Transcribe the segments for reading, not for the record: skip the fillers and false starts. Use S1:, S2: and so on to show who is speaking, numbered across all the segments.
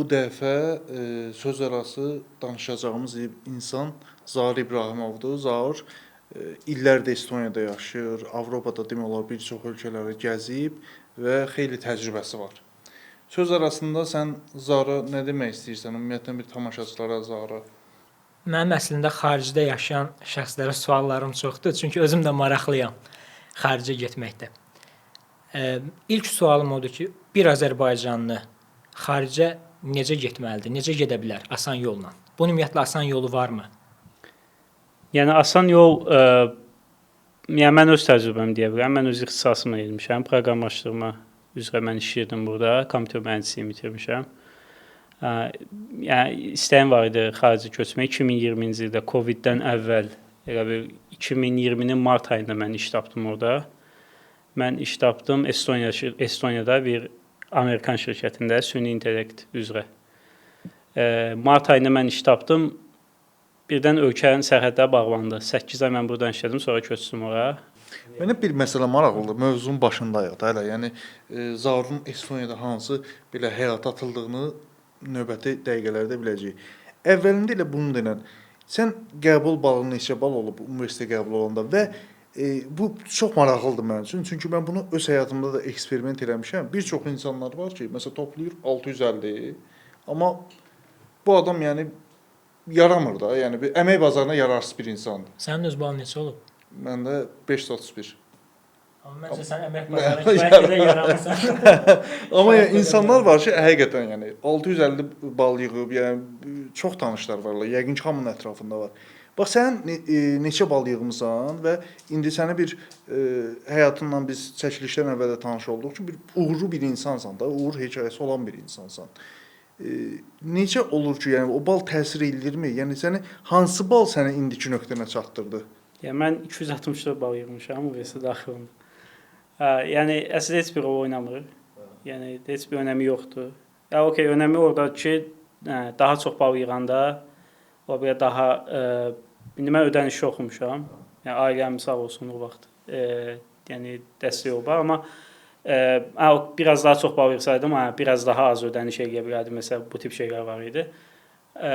S1: dəfə söz arası danışacağımız insan Zaur İbrahimovdur. Zaur illərdir Estoniyada yaşayır, Avropada demək olar bir çox ölkələri gəzib və xeyli təcrübəsi var. Söz arasında sən Zaura nə demək istəyirsən? Ümumiyyətlə bir tamaşaçılara Zaura.
S2: Mənim əslində xaricdə yaşayan şəxslərə suallarım çoxdur, çünki özüm də maraqlıyam xaricə getməkdə. İlk sualım odur ki, bir Azərbaycanlı xaricə necə getməlidir, necə gedə bilər asan yolla? Bunun ümumiyyətlə asan yolu varmı?
S3: Yəni asan yol, yəni mən öz təcrübəmi deyə bilərəm. Mən öz ixtisasımla getmişəm. Proqramlaşdırma üzrə mən işləyirdim burada. Kompüter mühəndisliyi bitirmişəm. Yəni istəyim var idi xaricə köçmək. 2020-ci ildə Covid-dən əvvəl, elə bir 2020-nin mart ayında mən iş tapdım orada. Mən iş tapdım Estoniyada bir Amerikan şirkətində süni intellekt üzrə. Mart ayında mən iş tapdım. Birdən ölkənin sərhədləri bağlandı. 8 ay mən buradan işlədim, sonra köçdüm ora.
S1: Mənə bir məsələ maraqlıdır. Mövzunun başındayıq da hələ. Yəni Zaurun Estoniyada hansı belə həyata atıldığını növbəti dəqiqələrdə biləcəyik. Əvvəlində elə bunu denən. Sən qəbul balın neçə bal olub universitetə qəbul olanda və bu çox maraqlıdır mənim üçün. Çünki mən bunu öz həyatımda da eksperiment eləmişəm. Bir çox insanlar var ki, məsələn toplayır 650, amma bu adam yəni yaramır da. Yəni bir əmək bazarına yararsız bir insandır.
S2: Sənin öz balın neçə olub?
S1: Məndə 531.
S2: Amma məncə sən əmək bazarına kifayət qədər yaramırsan.
S1: Amma yəni insanlar var ki, həqiqətən yəni 650 bal yığıb, yəni çox tanışlar varlar. Yəqin ki, hamının ətrafında var. Bax sən neçə bal yığmısan və indi səni bir həyatınla biz çəkilişdən əvvəl də tanış olduq ki, bir uğurlu bir insansan da, uğur hekayəsi olan bir insansan. Necə olur ki, yəni o bal təsir edirmi? Yəni səni hansı bal səni indiki nöqtənə çatdırdı?
S3: Yəni mən 264 bal yığmışam universitet daxilində. Yəni əslində heç bir rol oynamır. Yəni heç bir önəmi yoxdur. Ya okey, önəmi orada ki, daha çox bal yığanda o belə daha indi mən ödənişli oxumuşam. Yəni ailəm sağ olsun o vaxt. Yəni dəstək oldu, amma biraz daha çox bal yığsaydım, biraz daha az ödəniş eləyə bilərdim. Məsələn, bu tip şeylər var idi.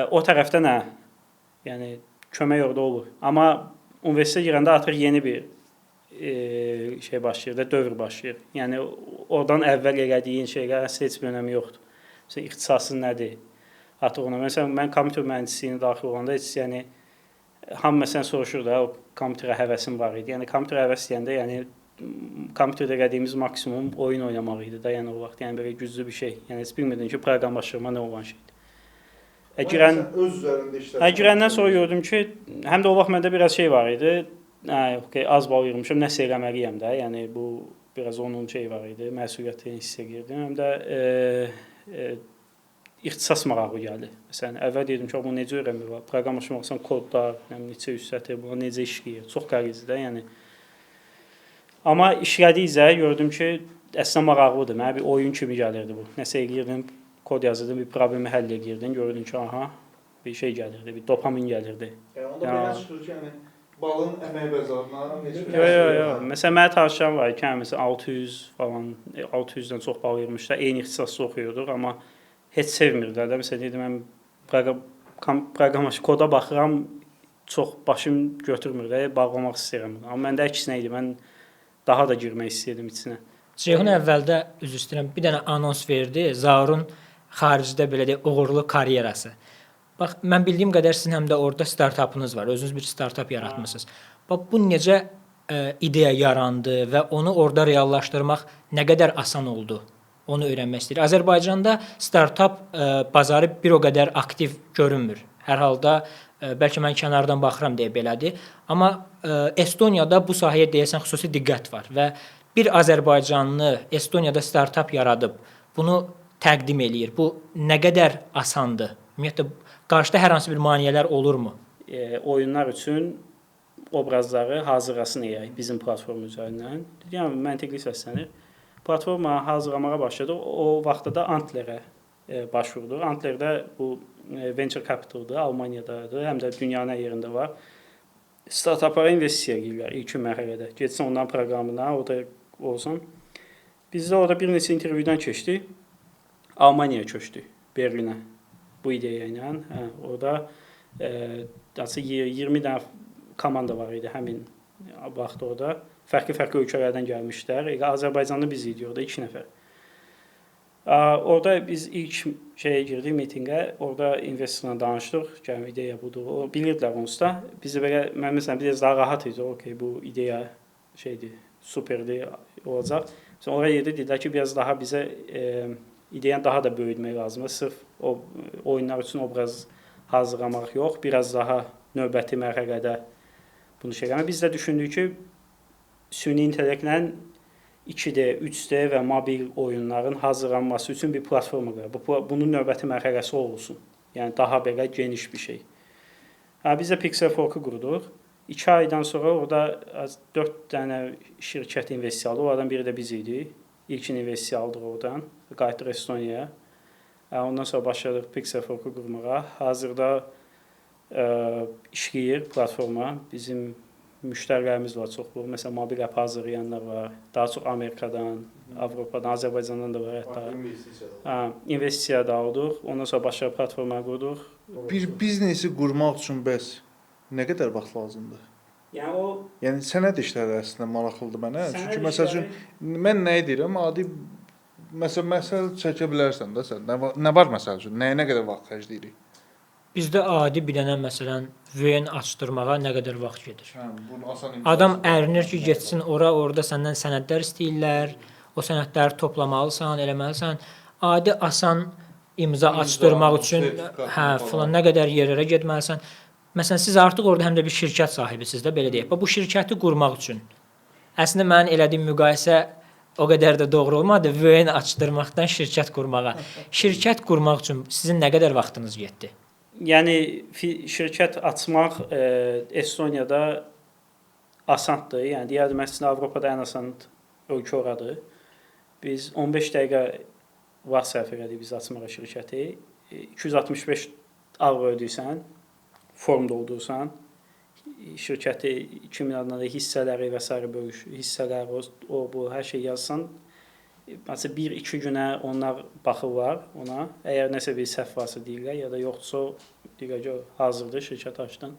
S3: O tərəfdən yəni kömək orada olur. Amma universitetə girəndə artıq yeni bir şey başlayır da, dövr başlayır. Yəni oradan əvvəl elədiyin şeylər heç bir önəmi yoxdur. Məsələn, ixtisasın nədir? Artıq ona. Məsələn, mən kompüter mühəndisliyinə daxil olanda heç yəni hamı məsələn soruşur da, o kompüterə həvəsim var idi. Yəni kompüterə həvəs deyəndə, yəni kompüterdə elədiyimiz maksimum oyun oynamaq idi da, yəni o vaxt. Yəni belə güclü bir şey. Yəni heç bilmirdim ki, proqramlaşdırma nə olan şeydir.
S1: Öz üzərində işlədim.
S3: Girəndən sonra gördüm ki, həm də o vaxt məndə biraz şey var idi. Okay, az bal yığmışam, nəsə eləməliyəm də. Yəni bu biraz onun şeyi var idi, məsuliyyətini hiss edirdim. Həm də ixtisas marağı gəldi. Məsələn, əvvəl dedim ki, bunu necə öyrənmək var? Proqramlaşdırmaq kodlar, neçə üstətir, buna necə işləyir? Çox qəribdir, yəni. Amma işlədikcə gördüm ki, əslində maraqlıdır. Mənə bir oyun kimi gəlirdi bu. Nəsə eləyirdim, kod yazırdım, bir problemi həll edirdim. Gördüm ki, bir şey gəlirdi, bir dopamin gəlirdi.
S1: Yəni onda belə çıxır ki, yəni balın əmək bazarına
S3: Yox. Məsələn, mənə tanışlarım var ki, məsələn 600 falan, 600-dən çox bal yığmışlar. Eyni ixtisasda oxuyurduq, amma heç sevmirdilər də. Məsələn, dedim mən proqramlaşdırma koda baxıram, çox başım götürmür də, bağlamaq istəyirəm. Amma məndə əksinə idi. Mən daha da girmək istəyirdim içinə.
S2: Ceyhun əvvəldə üzr istəyirəm, bir dənə anons verdi. Zaurun xaricdə belə deyək uğurlu karyerası. Bax, mən bildiyim qədər sizin həm də orada startapınız var. Özünüz bir startap yaratmısınız. Bax, bu necə ideya yarandı və onu orada reallaşdırmaq nə qədər asan oldu? Onu öyrənmək istəyir. Azərbaycanda startap bazarı bir o qədər aktiv görünmür. Hər halda bəlkə mən kənardan baxıram deyə belədir. Amma Estoniyada bu sahəyə deyəsən xüsusi diqqət var və bir Azərbaycanlı Estoniyada startap yaradıb bunu təqdim eləyir. Bu nə qədər asandır? Ümumiyyətlə qarşıda hər hansı bir maneələr olurmu?
S3: Oyunlar üçün obrazları hazırlasın AI bizim platform üzərindən. Yəni məntiqli səslənir. Platforma hazırlamağa başladı. O vaxtda da Antlerə başvurdu. Antlerdə bu venture capitaldır, Almaniyadadır, həm də dünyanın hər yerində var. Startaplara investisiya edirlər ilk mərhələdə. Getsin ondan proqramına, orada olsun. Biz də orada bir neçə intervyudan keçdik. Almaniyaya köçdük. Berlinə bu ideya ilə. Orada açı 20 dənə komanda var idi həmin vaxt orada. Fərqli-fərqli ölkələrdən gəlmişlər. Azərbaycanlı biz idik orada 2 nəfər. Orada biz ilk şeyə girdik, mitinqə. Orada investorla danışdıq. Gəlin ideya budur. O bilirdilər onsuz da. Bizi belə mən məsələn biraz daha rahat idi. Okay, bu ideya şeydir, superdir, olacaq. Sonra oraya dedilər ki, biraz daha bizə ideyanı daha da böyütmək lazımdır. Sırf o oyunlar üçün obraz hazırlamaq yox, biraz daha növbəti mərhələdə bunu şey eləmək. Biz də düşündük ki, süni intellektlə 2D, 3D və mobil oyunların hazırlanması üçün bir platforma quraq. Bunun növbəti mərhələsi olsun. Yəni daha belə geniş bir şey. Biz də Pixel4-u qurduq. 2 aydan sonra orada 4 dənə şirkət investisiya aldı. Onlardan biri də biz idik. İlkin investisiya aldıq oradan. Qayıtdıq Estoniyaya. Ondan sonra başladıq Pixel4-u qurmağa. Hazırda işləyir platforma. Bizim müştərilərimiz var çoxlu. Məsələn, mobil app hazırlayanlar var. Daha çox Amerikadan, Avropadan, Azərbaycandan da var hətta. İnvestisiya da aldıq. Ondan sonra başqa platforma qurduq.
S1: Bir biznesi qurmaq üçün bəs nə qədər vaxt lazımdır? Yəni sənəd işləri əslində maraqlıdır mənə. Çünki məsəl üçün mən nə edirəm? Adi məsəl çəkə bilərsən də sən. Nə var məsəl üçün? Nəyə nə qədər vaxt xərcləyirik?
S2: Bizdə adi bir dənə məsələn VN açdırmağa nə qədər vaxt gedir?
S1: Bunu asan
S2: Adam ərinir ki, getsin orada səndən sənədlər istəyirlər. O sənədləri toplamalısan, eləməlisən. Adi asan imza açdırmaq üçün falan nə qədər yerlərə getməlisən. Məsələn, siz artıq orada həm də bir şirkət sahibisiniz də, belə deyək. Bu şirkəti qurmaq üçün əslində mənim elədiyim müqayisə o qədər də doğru olmadı. VN açdırmaqdan şirkət qurmağa. Şirkət qurmaq üçün sizin nə qədər vaxtınız getdi?
S3: Yəni şirkət açmaq Estoniyada asandır. Yəni deyərdim əslində Avropada ən asan ölkə oradır. Biz 15 dəqiqə vaxt sərf elədik biz açmağa şirkəti. 265 avro ödəyirsən, form doldursan, şirkəti 2000 adına da hissələri və s. bölüş, hissələr, bu hər şey yazsan, məsələn 1-2 günə onlar baxırlar ona. Əgər nəsə bir səhv varsa deyirlər ya da yoxdursa deyirlər ki, hazırdır, şirkət açdın.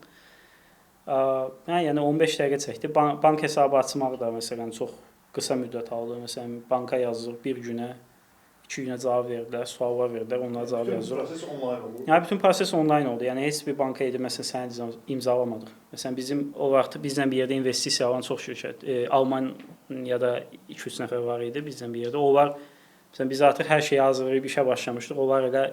S3: Yəni 15 dəqiqə çəkdi. Bank hesabı açmaq da məsələn çox qısa müddət aldı. Məsələn banka yazılır 1 günə, 2 günə cavab verdilər, suallar verdilər, onlara cavab yazılır.
S1: Bütün proses onlayn oldu.
S3: Yəni bütün proses onlayn oldu. Yəni heç bir banka idi məsələn sənəd imzalamadıq. Məsələn bizim o vaxt bizdən bir yerdə investisiya alan çox şirkət, Almaniyada 2-3 nəfər var idi bizdən bir yerdə. Onlar məsələn biz artıq hər şeyi hazırlayıb işə başlamışdıq. Onlar elə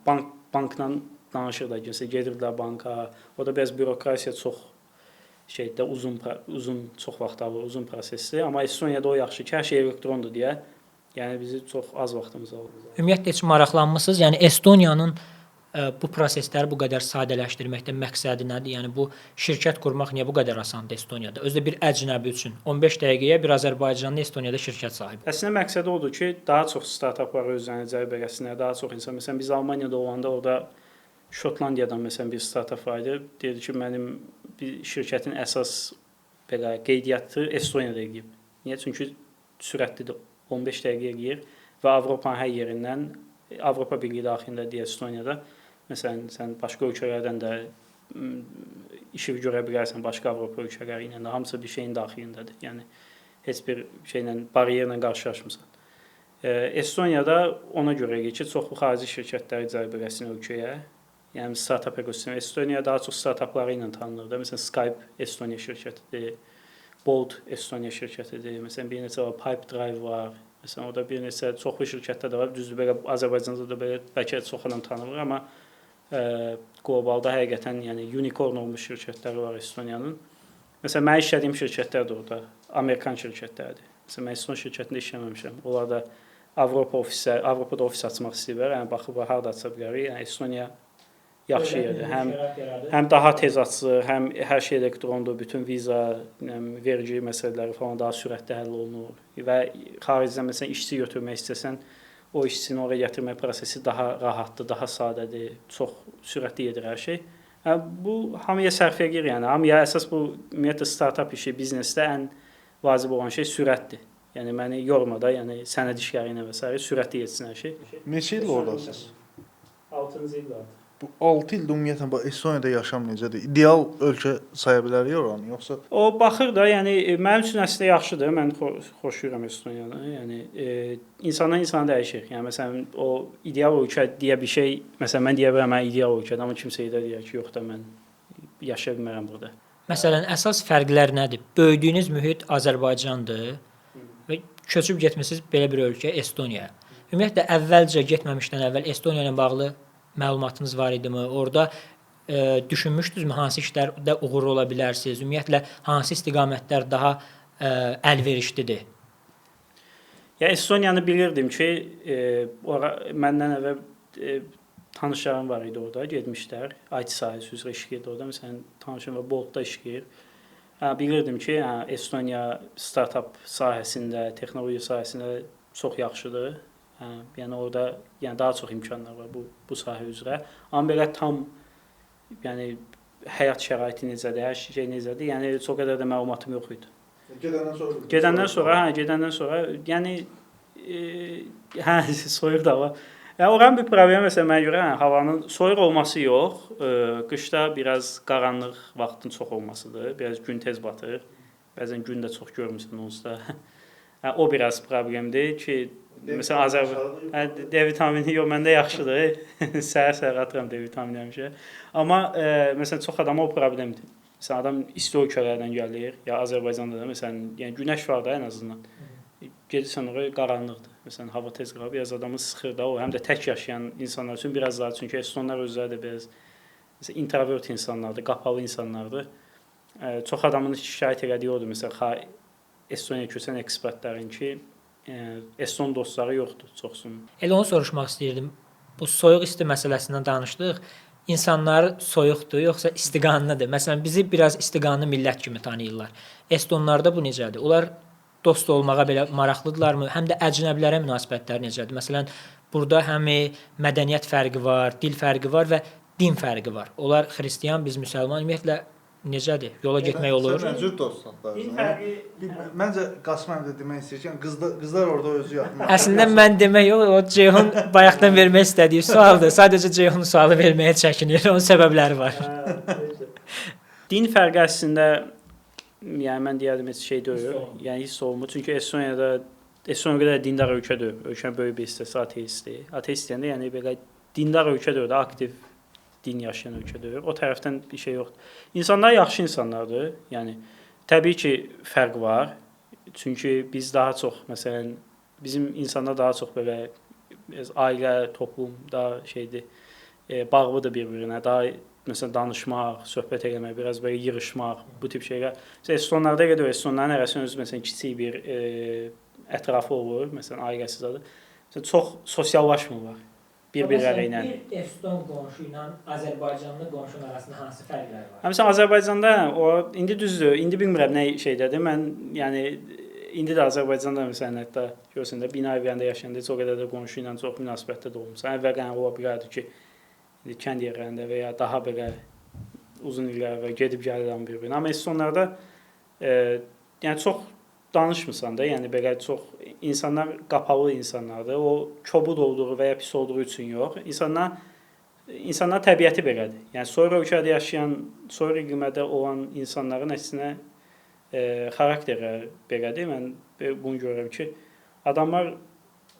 S3: bankla danışırdılar, gedirdilər banka. Orada biraz bürokrasiya çox şeydə uzun çox vaxt alır, uzun prosesdir. Amma Estoniyada o yaxşı ki, hər şey elektrondur deyə. Yəni bizi çox az vaxtımız aldı.
S2: Ümumiyyətlə heç maraqlanmısınız? Yəni Estoniyanın bu prosesləri bu qədər sadələşdirməkdə məqsədi nədir? Yəni bu şirkət qurmaq niyə bu qədər asandır Estoniyada? Özdə bir əcnəbi üçün 15 dəqiqəyə bir Azərbaycanlı Estoniyada şirkət sahibi.
S3: Əslində məqsədi odur ki, daha çox startaplar özlərini cəlb eləsinlər, daha çox insan. Məsələn biz Almaniyada olanda orada Şotlandiyadan məsələn bir startap var idi. Dedi ki, mənim bir şirkətin əsas belə qeydiyyatı Estoniyada edib. Niyə? Çünki sürətlidir. 15 dəqiqə eləyir və Avropanın hər yerindən, Avropa Birliyi daxilində deyə Estoniyada, məsələn, sən başqa ölkələrdən də işi görə bilərsən, başqa Avropa ölkələri ilə də hamısı bir şeyin daxilindədir. Yəni heç bir şeylə, bariyerlə qarşılaşmırsan. Estoniyada ona görə ki, çoxlu xarici şirkətləri cəlb eləsin ölkəyə. Yəni startap ekosistemi. Estoniya daha çox startapları ilə tanınır da. Məsələn, Skype Estoniya şirkətidir. Bolt Estoniya şirkətidir. Məsələn, bir neçə var, Pipedrive var. Məsələn, orada bir neçə çoxlu şirkətlər də var. Düzdür, belə Azərbaycanda da belə bəlkə çox adam tanınır, amma qlobalda həqiqətən yəni unicorn olmuş şirkətləri var Estoniyanın. Məsələn, mən işlədiyim şirkətlər də orada Amerikan şirkətləridir. Məsələn, mən Eston şirkətində işləməmişəm. Onlar da Avropada ofis açmaq istəyirlər. Yəni baxıb harda aça bilərik. Yəni Estoniya yaxşı yerdir. Həm daha tez açılır, həm hər şey elektrondur, bütün viza, vergi məsələləri falan daha sürətli həll olunur və xaricdən məsələn işçi götürmək istəsən, o işçini oraya gətirmək prosesi daha rahatdır, daha sadədir, çox sürətli gedir hər şey. Bu hamıya sərf edir, yəni hamıya əsas bu ümumiyyətlə startap işi, biznesdə ən vacib olan şey sürətdir. Yəni məni yormada, yəni sənəd işləri ilə və s. sürətli getsin hər şey.
S1: Neçə il oradasınız?
S3: 6-cı il var.
S1: Bu 6 ildə ümumiyyətlə bax Estoniyada yaşam necədir? İdeal ölkə saya bilərik oranı yoxsa?
S3: O baxır da, yəni mənim üçün əslində yaxşıdır. Mən xoşlayıram Estoniyanı. Yəni insandan insana dəyişir. Yəni məsələn o ideal ölkə deyə bir şey, məsələn mən deyə bilirəm mən ideal ölkədir, amma kimsə də deyir ki, yox da mən yaşaya bilmərəm burada.
S2: Məsələn, əsas fərqlər nədir? Böyüdüyünüz mühit Azərbaycandır və köçüb getmisiniz belə bir ölkə Estoniyaya. Ümumiyyətlə əvvəlcə getməmişdən əvvəl Estoniya ilə bağlı məlumatınız var idimi? Orada düşünmüşdünüzmü hansı işlərdə uğurlu ola bilərsiniz? Ümumiyyətlə hansı istiqamətlər daha əlverişlidir?
S3: Ya Estoniyanı bilirdim ki, məndən əvvəl tanışlarım var idi orada, getmişlər. IT sahəsi üzrə işləyirdi orada. Məsələn, tanışım var, Boltda işləyir. Bilirdim ki, Estoniya startup sahəsində, texnologiya sahəsində çox yaxşıdır. Yəni orada daha çox imkanlar var bu sahə üzrə. Amma belə tam yəni həyat şəraiti necədir, hər şey necədir? Yəni çox qədər də məlumatım yox idi. Gedəndən sonra yəni soyuq da var. Yəni oranın bir problemi məsələn mənə görə havanın soyuq olması yox, qışda biraz qaranlıq vaxtın çox olmasıdır. Biraz gün tez batır. Bəzən gün də çox görmürsən onsuz da. O biraz problemdir ki, məsələn Azərbaycan D vitamini yox, məndə yaxşıdır. Səhər atıram D vitamini həmişə. Amma məsələn çox adama o problemdir. Məsələn adam isti ölkələrdən gəlir, ya Azərbaycanda da məsələn, yəni günəş var da ən azından. Gedirsən oraya qaranlıqdır. Məsələn hava tez qalır, biraz adamı sıxır da o, həm də tək yaşayan insanlar üçün biraz daha, çünki estonlar özləri də biraz məsələn introvert insanlardır, qapalı insanlardır. Çox adamın şikayət elədiyi odur, məsələn Estoniyaya köçən ekspertlərin ki, Eston dostları yoxdur çoxsunun.
S2: Elə onu soruşmaq istəyirdim. Bu soyuq isti məsələsindən danışdıq. İnsanlar soyuqdur, yoxsa istiqanlıdır? Məsələn, bizi biraz istiqanlı millət kimi tanıyırlar. Estonlarda bu necədir? Onlar dost olmağa belə maraqlıdırlarmı? Həm də əcnəbilərə münasibətləri necədir? Məsələn, burada həm mədəniyyət fərqi var, dil fərqi var və din fərqi var. Onlar xristian, biz müsəlman. Ümumiyyətlə necədir? Yola getmək olur.
S1: Məcbur dostlar. Məncə Qasım da demək istəyir ki, qızlar orada özü yaxın.
S2: Əslində mən demək yox, o Ceyhun bayaqdan vermək istədiyi sualdır. Sadəcə Ceyhun sualı verməyə çəkinir. Onun səbəbləri var.
S3: Din fərqi əslində yəni mən deyərdim heç şey deyil. Yəni hiss olunmur. Çünki Estoniya qədər dindar ölkədir. Ölkənin böyük bir hissəsi ateistdir. Ateist deyəndə yəni belə dindar ölkədir, aktiv din yaşayan ölkədir. O tərəfdən bir şey yoxdur. İnsanlar yaxşı insanlardır. Yəni təbii ki, fərq var. Çünki biz daha çox, məsələn, bizim insanlar daha çox belə ailə, toplum daha şeydir, bağlıdır bir-birinə. Daha məsələn danışmaq, söhbət eləmək, biraz belə yığışmaq, bu tip şeylər. Məsələn, Estonlarda gedir, Estonların arasında özü məsələn kiçik bir ətrafı olur, məsələn ailəsi zadı. Məsələn çox sosiallaşmırlar. Bir-birləri ilə.
S2: Bir Eston qonşu ilə Azərbaycanlı qonşunun arasında hansı fərqlər var?
S3: Məsələn Azərbaycanda o indi düzdür. İndi bilmirəm nə şeydədir. Mən yəni indi də Azərbaycanda məsələn hətta görsən də bina evlərində yaşayanda çox qədər də qonşu ilə çox münasibətdə də olmusan. Əvvələn ola bilərdi ki, kənd yerlərində və ya daha belə uzun illər və gedib gəlirəm bir-birinə. Amma Estonlarda yəni çox danışmırsan da, yəni belə çox insanlar qapalı insanlardır. O kobud olduğu və ya pis olduğu üçün yox. İnsanlar təbiəti belədir. Yəni soyuq ölkədə yaşayan, soyuq iqlimdə olan insanların əksinə xarakterləri belədir. Mən bunu görürəm ki, adamlar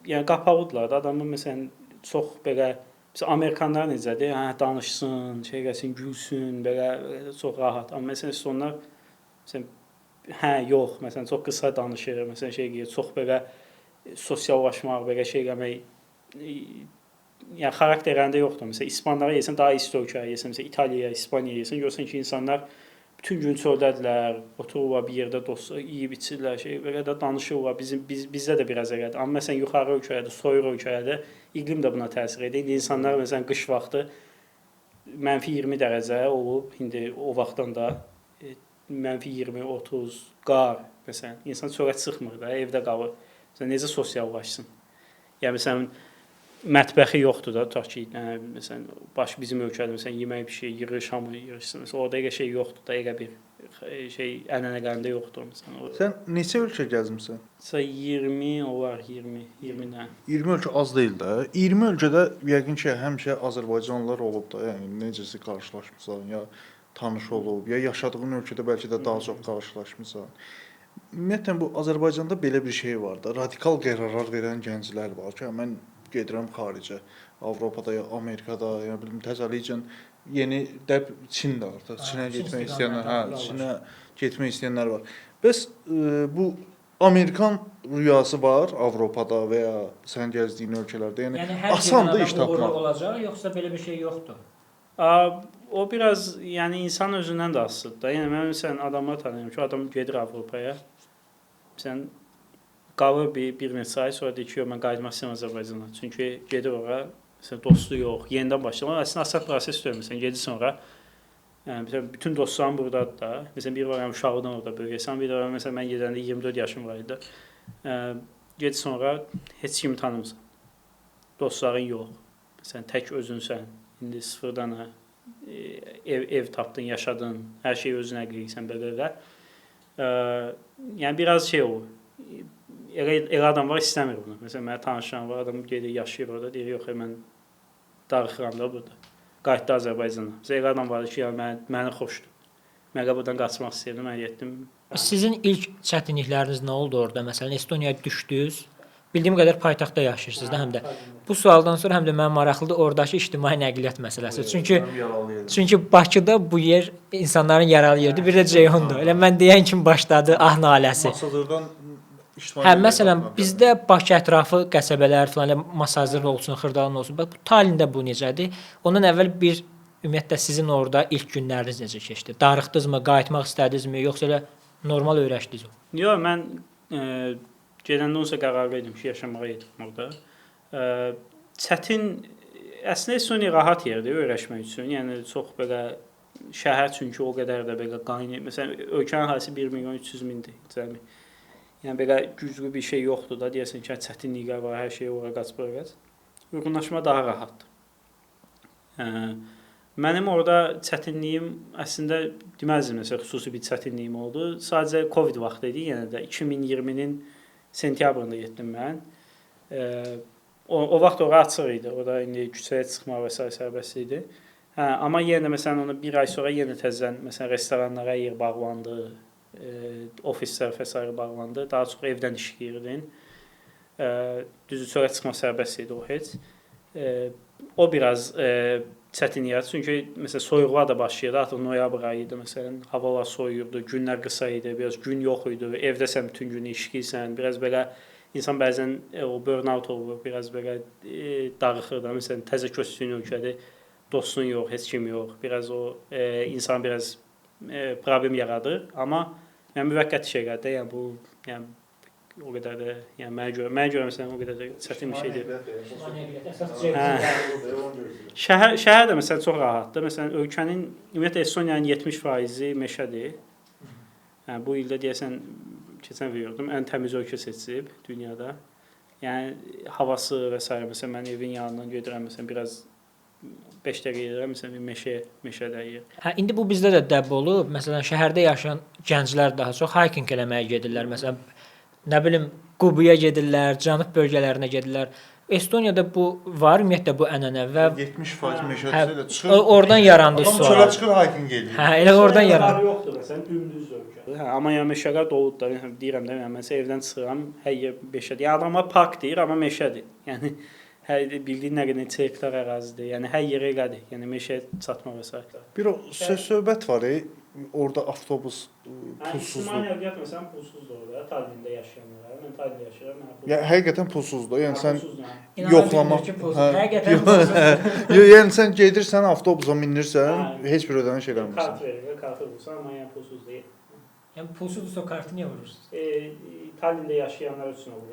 S3: yəni qapalıdırlar da. Adamlar məsələn çox belə məsələn Amerikanlar necədir? Danışsın, şey eləsin, gülsün, belə çox rahat. Amma məsələn onlar məsələn yox, məsələn çox qısa danışır, məsələn şey deyir, çox belə sosiallaşmaq, belə şey eləmək yəni xarakterlərində yoxdur. Məsələn İspanlara yesən daha isti ölkəyə yesən, məsələn İtaliyaya, İspaniyaya yesən, görsən ki, insanlar bütün gün çöldədirlər, otururlar bir yerdə dostlar, yeyib içirlər, şey belə də danışırlar. Bizdə də biraz elədir. Amma məsələn yuxarı ölkələrdə, soyuq ölkələrdə iqlim də buna təsir edir. İndi insanlar məsələn qış vaxtı -20 dərəcə olub, indi o vaxtdan da -20, 30, qar, məsələn, insan çölə çıxmır da, evdə qalır. Məsələn, necə sosiallaşsın? Yəni, məsələn, mətbəxi yoxdur da, tutaq ki, məsələn, bizim ölkədə məsələn yemək bir şey yığır, şamı yığırsın. Məsələn, orada elə şey yoxdur da, elə bir şey ənənələrində yoxdur məsələn.
S1: Sən neçə ölkə gəzmisən?
S3: Məsələn 20 olar, 20-dən.
S1: 20 ölkə az deyil də. 20 ölkədə yəqin ki, həmişə Azərbaycanlılar olub da, yəni necəsə qarşılaşmısan, ya tanış olub, ya yaşadığın ölkədə bəlkə də daha çox qarşılaşmısan. Ümumiyyətlə bu Azərbaycanda belə bir şey var da, radikal qərarlar verən gənclər var ki, mən gedirəm xaricə, Avropada ya Amerikada, ya bilim təzəlikcən yeni də Çində artıq, Çinə getmək istəyənlər, Çinə getmək istəyənlər var. Bəs bu Amerikan rüyası var Avropada və ya sən gəzdiyin ölkələrdə, yəni asandır iş tapmaq.
S2: Olacaq, yoxsa belə bir şey yoxdur?
S3: O biraz yəni insan özündən də asılıdır da. Yəni mən məsələn adamlar tanıyıram ki, adam gedir Avropaya. Sən qalır bir neçə ay sonra deyir ki, mən qayıtmaq istəyirəm Azərbaycana. Çünki gedir ora, məsələn dostu yox, yenidən başlamaq. Əslində asan proses deyil. Məsələn gedirsən ora, yəni bütün dostların burdadır da. Məsələn bir var uşağıdan orada böyüyəsən, bir də var məsələn mən gedəndə 24 yaşım var idi. Gedirsən ora, heç kimi tanımırsan. Dostların yox. Məsələn tək özünsən. İndi sıfırdan ev tapdın, yaşadın, hər şeyi özünə qeyrəksən belə. Yəni biraz şey olur. Elə adam var istəmir bunu. Məsələn mənə tanışan var, adam gedir, yaşayır orada, deyir yox, mən darıxıram da burada. Qayıtdı Azərbaycana. Məsələn elə adam var ki, məni xoşdur. Mən buradan qaçmaq istəyirdim, mən getdim.
S2: Sizin ilk çətinlikləriniz nə oldu orada? Məsələn Estoniyaya düşdünüz. Bildiyim qədər paytaxtda yaşayırsınız da həm də. Bu sualdan sonra həm də mənim maraqlıdır oradakı ictimai nəqliyyat məsələsi. Çünki Bakıda bu yer insanların yaralı yerdir, bir də Ceyhundur. Elə mən deyən kimi başladı ah naləsi.
S1: Masazırdan
S2: Hə, məsələn bizdə Bakı ətrafı qəsəbələr falan, Masazır olsun, Xırdalan olsun. Bax bu Talində bu necədir? Ondan əvvəl bir ümumiyyətlə sizin orada ilk günləriniz necə keçdi? Darıxdınızmı, qayıtmaq istədinizmi, yoxsa elə normal öyrəşdiniz?
S3: Yox, mən gedəndə onsa qərarlıydım ki, yaşamağa gedirəm orada. Çətin, əslində Estoniya rahat yerdir öyrəşmək üçün. Yəni çox belə şəhər çünki o qədər də belə qaynı. Məsələn, ölkənin əhalisi 1.300.000-dir cəmi. Yəni belə güclü bir şey yoxdur da, deyəsən ki, çətinliklər var, hər şey ora qaç bura qaç. Uyğunlaşma daha rahatdır. Mənim orada çətinliyim əslində deməzdim, məsələn, xüsusi bir çətinliyim oldu. Sadəcə Covid vaxtı idi, yenə də 2020-nin sentyabrında getdim mən. O vaxt ora açıq idi. Orada indi küçəyə çıxmaq və sair sərbəst idi. Amma yenə məsələn onu bir ay sonra yenə təzədən məsələn restoranlara yer bağlandı, ofislər və sair bağlandı. Daha çox evdən işləyirdin. Düzü çölə çıxmaq sərbəst idi o heç. O biraz çətin yaratdı. Çünki məsələn soyuqlar da başlayırdı. Artıq noyabr ayı idi məsələn. Havalar soyuyurdu, günlər qısa idi, biraz gün yox idi. Evdəsən bütün günü işləyirsən. Biraz belə insan bəzən o burnout olur, biraz belə darıxır da. Məsələn təzə köçdüyün ölkədə dostun yox, heç kim yox. Biraz o insan biraz problem yaradır. Amma yəni müvəqqəti şeylərdir. Yəni bu yəni o qədər də yəni mənə görə məsələn o qədər də çətin bir şeydir. Şəhər də məsələn çox rahatdır. Məsələn ölkənin ümumiyyətlə Estoniyanın 70% meşədir. Yəni bu ildə deyəsən keçən verdim ən təmiz ölkə seçilib dünyada. Yəni havası və s. məsələn mən evin yanından gedirəm məsələn biraz 5 dəqiqə gedirəm məsələn bir meşədəyik.
S2: Hə indi bu bizdə də dəb olub. Məsələn şəhərdə yaşayan gənclər daha çox hiking eləməyə gedirlər. Məsələn nə bilim Qubuya gedirlər, cənub bölgələrinə gedirlər. Estoniyada bu var, ümumiyyətlə bu ənənə və
S1: 70% meşədə ilə çıxır.
S2: Oradan yarandı
S1: sual.
S2: sual.
S1: Çölə çıxır hiking edir.
S2: Hə, elə oradan yarandı.
S3: Yoxdur məsələn dümdüz ölkə. Hə, amma yəni meşələr doludur da. Deyirəm də mən məsələn evdən çıxıram, hər yer meşədir. Yəni adamlar park deyir, amma meşədir. Yəni hər bildiyin nə qədər çeyklər ərazidir. Yəni hər yerə elədir. Yəni meşəyə çatmaq və s.
S1: Bir söhbət var, orada avtobus pulsuzdur.
S3: İctimai nəqliyyat məsələn pulsuzdur orada, Tallində yaşayanlara. Mən Tallində yaşayıram.
S1: Yəni həqiqətən pulsuzdur. Yəni sən
S2: yoxlama. Həqiqətən pulsuzdur.
S1: Yəni sən gedirsən avtobusa minirsən, heç bir ödəniş eləmirsən.
S3: Kart verir, kartı vursan, amma yəni pulsuz deyil.
S2: Yəni pulsuzsa kartı niyə vurursunuz?
S3: Tallində yaşayanlar üçün olur.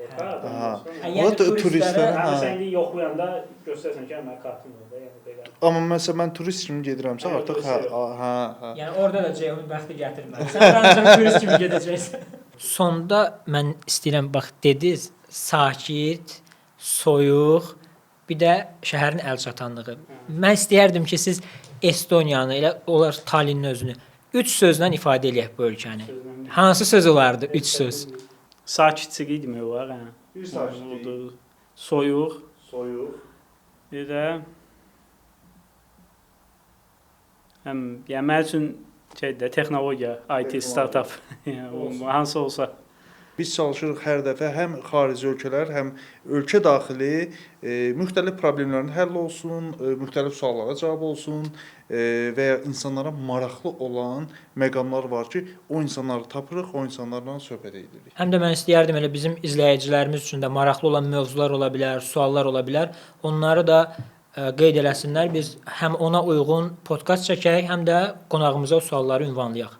S1: Yəni turistlərə,
S3: məsələn indi yoxlayanda göstərsən ki, mənim kartım var da, yəni belə.
S1: Amma məsələn mən turist kimi gedirəmsə artıq
S2: Yəni orada da Ceyhun bəxti gətirməli. Sən ancaq turist kimi gedəcəksən. Sonda mən istəyirəm bax dediniz sakit, soyuq, bir də şəhərin əlçatanlığı. Mən istəyərdim ki, siz Estoniyanı, elə olar Tallinnin özünü 3 sözlə ifadə eləyək bu ölkəni. Hansı söz olardı 3 söz?
S3: Sakitçilik demək olar, hə.
S1: Bir sakitçilik.
S3: Oldu. Soyuq,
S1: Soyuq.
S3: bir də yəni mənim üçün texnologiya, IT startup, yəni hansı olsa.
S1: Biz çalışırıq hər dəfə həm xarici ölkələr, həm ölkə daxili müxtəlif problemlərin həll olsun, müxtəlif suallara cavab olsun və ya insanlara maraqlı olan məqamlar var ki, o insanları tapırıq, o insanlarla söhbət edirik.
S2: Həm də mən istəyərdim elə bizim izləyicilərimiz üçün də maraqlı olan mövzular ola bilər, suallar ola bilər. Onları da qeyd eləsinlər. Biz həm ona uyğun podkast çəkək, həm də qonağımıza o sualları ünvanlayaq.